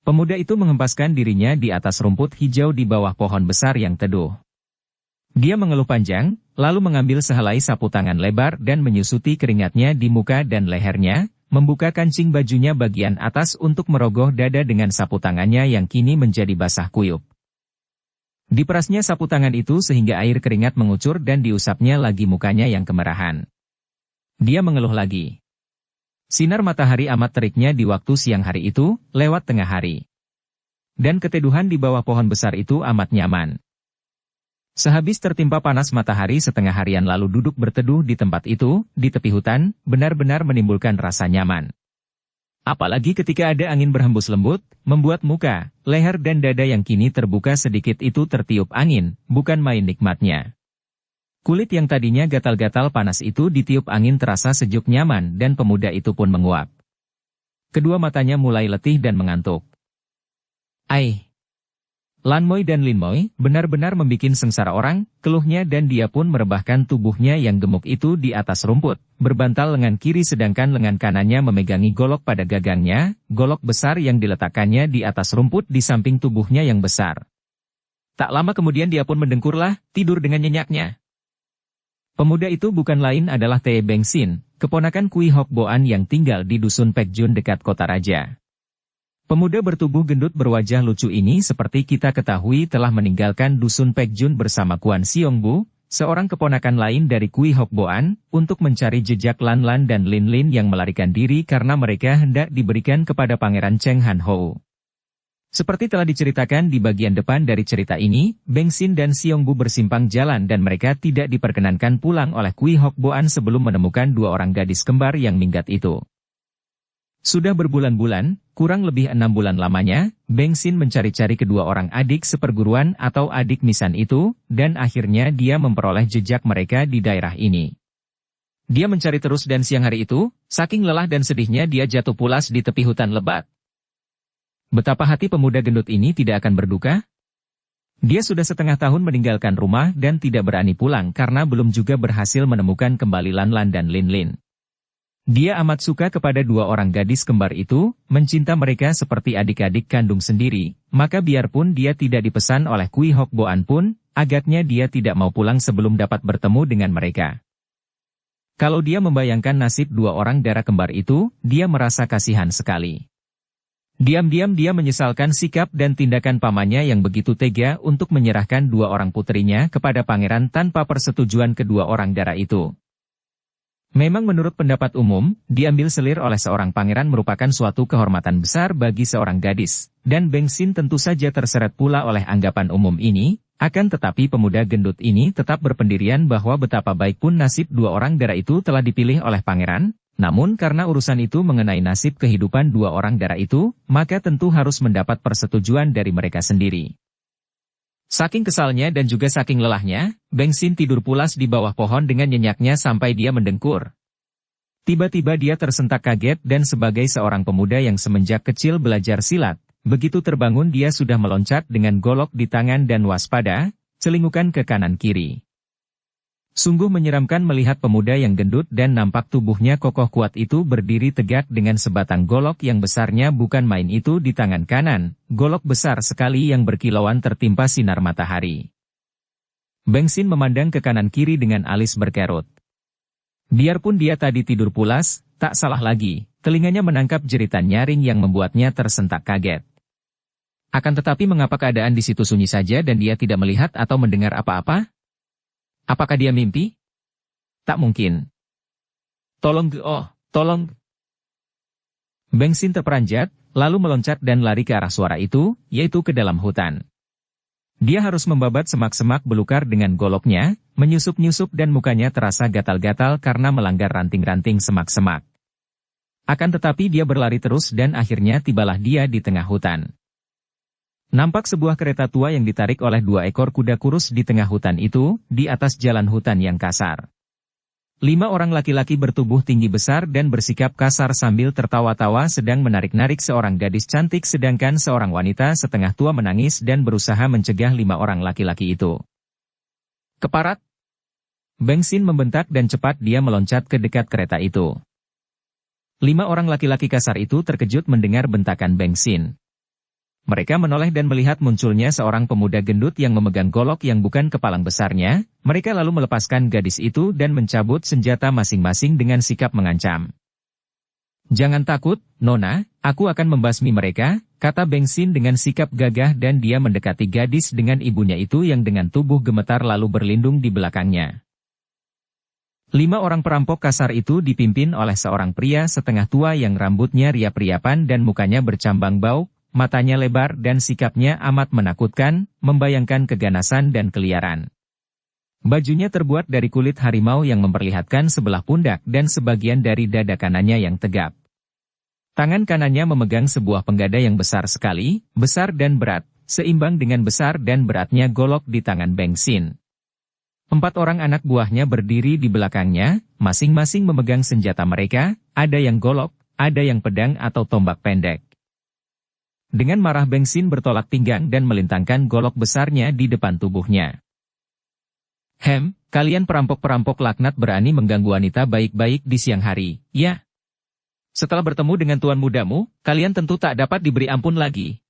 Pemuda itu mengempaskan dirinya di atas rumput hijau di bawah pohon besar yang teduh. Dia mengeluh panjang, lalu mengambil sehelai sapu tangan lebar dan menyusuti keringatnya di muka dan lehernya, membuka kancing bajunya bagian atas untuk merogoh dada dengan sapu tangannya yang kini menjadi basah kuyup. Diperasnya sapu tangan itu sehingga air keringat mengucur dan diusapnya lagi mukanya yang kemerahan. Dia mengeluh lagi. Sinar matahari amat teriknya di waktu siang hari itu, lewat tengah hari. Dan keteduhan di bawah pohon besar itu amat nyaman. Sehabis tertimpa panas matahari setengah harian lalu duduk berteduh di tempat itu, di tepi hutan, benar-benar menimbulkan rasa nyaman. Apalagi ketika ada angin berhembus lembut, membuat muka, leher dan dada yang kini terbuka sedikit itu tertiup angin, bukan main nikmatnya. Kulit yang tadinya gatal-gatal panas itu ditiup angin terasa sejuk nyaman dan pemuda itu pun menguap. Kedua matanya mulai letih dan mengantuk. Ai! Lan Moi dan Lin Moi benar-benar membikin sengsara orang, keluhnya dan dia pun merebahkan tubuhnya yang gemuk itu di atas rumput, berbantal lengan kiri sedangkan lengan kanannya memegangi golok pada gagangnya, golok besar yang diletakkannya di atas rumput di samping tubuhnya yang besar. Tak lama kemudian dia pun mendengkurlah, tidur dengan nyenyaknya. Pemuda itu bukan lain adalah Tee Beng Sin, keponakan Kui Hok Boan yang tinggal di dusun Pek Jun dekat kota raja. Pemuda bertubuh gendut berwajah lucu ini seperti kita ketahui telah meninggalkan dusun Pek Jun bersama Kuan Siong Bu, seorang keponakan lain dari Kui Hok Boan, untuk mencari jejak Lan Lan dan Lin Lin yang melarikan diri karena mereka hendak diberikan kepada Pangeran Cheng Han Hou. Seperti telah diceritakan di bagian depan dari cerita ini, Beng Sin dan Siong Bu bersimpang jalan dan mereka tidak diperkenankan pulang oleh Kui Hok Boan sebelum menemukan dua orang gadis kembar yang minggat itu. Sudah berbulan-bulan, kurang lebih 6 bulan lamanya, Beng Sin mencari-cari kedua orang adik seperguruan atau adik misan itu, dan akhirnya dia memperoleh jejak mereka di daerah ini. Dia mencari terus dan siang hari itu, saking lelah dan sedihnya dia jatuh pulas di tepi hutan lebat. Betapa hati pemuda gendut ini tidak akan berduka? Dia sudah setengah tahun meninggalkan rumah dan tidak berani pulang karena belum juga berhasil menemukan kembali Lan Lan dan Lin Lin. Dia amat suka kepada dua orang gadis kembar itu, mencinta mereka seperti adik-adik kandung sendiri, maka biarpun dia tidak dipesan oleh Kui Hok Boan pun, agaknya dia tidak mau pulang sebelum dapat bertemu dengan mereka. Kalau dia membayangkan nasib dua orang darah kembar itu, dia merasa kasihan sekali. Diam-diam dia menyesalkan sikap dan tindakan pamannya yang begitu tega untuk menyerahkan dua orang putrinya kepada pangeran tanpa persetujuan kedua orang darah itu. Memang menurut pendapat umum, diambil selir oleh seorang pangeran merupakan suatu kehormatan besar bagi seorang gadis, dan Beng Sin tentu saja terseret pula oleh anggapan umum ini, akan tetapi pemuda gendut ini tetap berpendirian bahwa betapa baik pun nasib dua orang darah itu telah dipilih oleh pangeran, namun karena urusan itu mengenai nasib kehidupan dua orang darah itu, maka tentu harus mendapat persetujuan dari mereka sendiri. Saking kesalnya dan juga saking lelahnya, Beng Sin tidur pulas di bawah pohon dengan nyenyaknya sampai dia mendengkur. Tiba-tiba dia tersentak kaget dan sebagai seorang pemuda yang semenjak kecil belajar silat, begitu terbangun dia sudah meloncat dengan golok di tangan dan waspada, celingukan ke kanan-kiri. Sungguh menyeramkan melihat pemuda yang gendut dan nampak tubuhnya kokoh kuat itu berdiri tegak dengan sebatang golok yang besarnya bukan main itu di tangan kanan, golok besar sekali yang berkilauan tertimpa sinar matahari. Beng Sin memandang ke kanan-kiri dengan alis berkerut. Biarpun dia tadi tidur pulas, tak salah lagi, telinganya menangkap jeritan nyaring yang membuatnya tersentak kaget. Akan tetapi mengapa keadaan di situ sunyi saja dan dia tidak melihat atau mendengar apa-apa? Apakah dia mimpi? Tak mungkin. Tolong tolong. Beng Sin terperanjat, lalu meloncat dan lari ke arah suara itu, yaitu ke dalam hutan. Dia harus membabat semak-semak belukar dengan goloknya, menyusup-nyusup dan mukanya terasa gatal-gatal karena melanggar ranting-ranting semak-semak. Akan tetapi dia berlari terus dan akhirnya tibalah dia di tengah hutan. Nampak sebuah kereta tua yang ditarik oleh dua ekor kuda kurus di tengah hutan itu, di atas jalan hutan yang kasar. 5 orang laki-laki bertubuh tinggi besar dan bersikap kasar sambil tertawa-tawa sedang menarik-narik seorang gadis cantik sedangkan seorang wanita setengah tua menangis dan berusaha mencegah 5 orang laki-laki itu. Keparat! Beng Xin membentak dan cepat dia meloncat ke dekat kereta itu. 5 orang laki-laki kasar itu terkejut mendengar bentakan Beng Xin. Mereka menoleh dan melihat munculnya seorang pemuda gendut yang memegang golok yang bukan kepalang besarnya. Mereka lalu melepaskan gadis itu dan mencabut senjata masing-masing dengan sikap mengancam. "Jangan takut, Nona, aku akan membasmi mereka," kata Beng Xin dengan sikap gagah dan dia mendekati gadis dengan ibunya itu yang dengan tubuh gemetar lalu berlindung di belakangnya. 5 orang perampok kasar itu dipimpin oleh seorang pria setengah tua yang rambutnya riap-riapan dan mukanya bercambang bau. Matanya lebar dan sikapnya amat menakutkan, membayangkan keganasan dan keliaran. Bajunya terbuat dari kulit harimau yang memperlihatkan sebelah pundak dan sebagian dari dada kanannya yang tegap. Tangan kanannya memegang sebuah penggada yang besar sekali, besar dan berat, seimbang dengan besar dan beratnya golok di tangan Beng Xin. 4 orang anak buahnya berdiri di belakangnya, masing-masing memegang senjata mereka, ada yang golok, ada yang pedang atau tombak pendek. Dengan marah Beng Xin bertolak pinggang dan melintangkan golok besarnya di depan tubuhnya. Kalian perampok-perampok laknat berani mengganggu wanita baik-baik di siang hari, ya? Setelah bertemu dengan tuan mudamu, kalian tentu tak dapat diberi ampun lagi."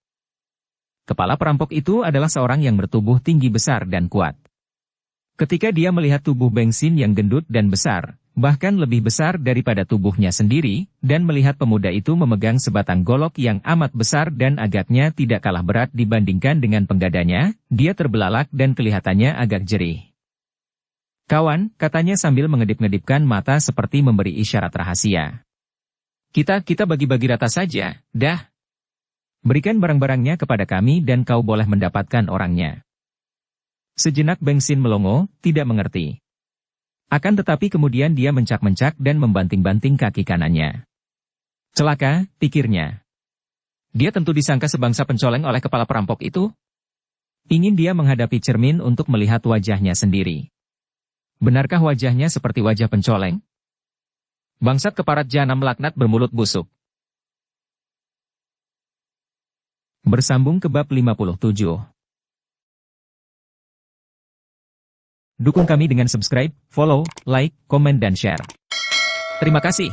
Kepala perampok itu adalah seorang yang bertubuh tinggi besar dan kuat. Ketika dia melihat tubuh Beng Xin yang gendut dan besar, bahkan lebih besar daripada tubuhnya sendiri, dan melihat pemuda itu memegang sebatang golok yang amat besar dan agaknya tidak kalah berat dibandingkan dengan penggadanya, dia terbelalak dan kelihatannya agak jerih. "Kawan," katanya sambil mengedip-ngedipkan mata seperti memberi isyarat rahasia. Kita bagi-bagi rata saja, dah. Berikan barang-barangnya kepada kami dan kau boleh mendapatkan orangnya." Sejenak Beng Xin melongo, tidak mengerti. Akan tetapi kemudian dia mencak-mencak dan membanting-banting kaki kanannya. Celaka, pikirnya. Dia tentu disangka sebangsa pencoleng oleh kepala perampok itu. Ingin dia menghadapi cermin untuk melihat wajahnya sendiri. Benarkah wajahnya seperti wajah pencoleng? Bangsat keparat jahanam laknat bermulut busuk. Bersambung ke bab 57. Dukung kami dengan subscribe, follow, like, komen dan share. Terima kasih.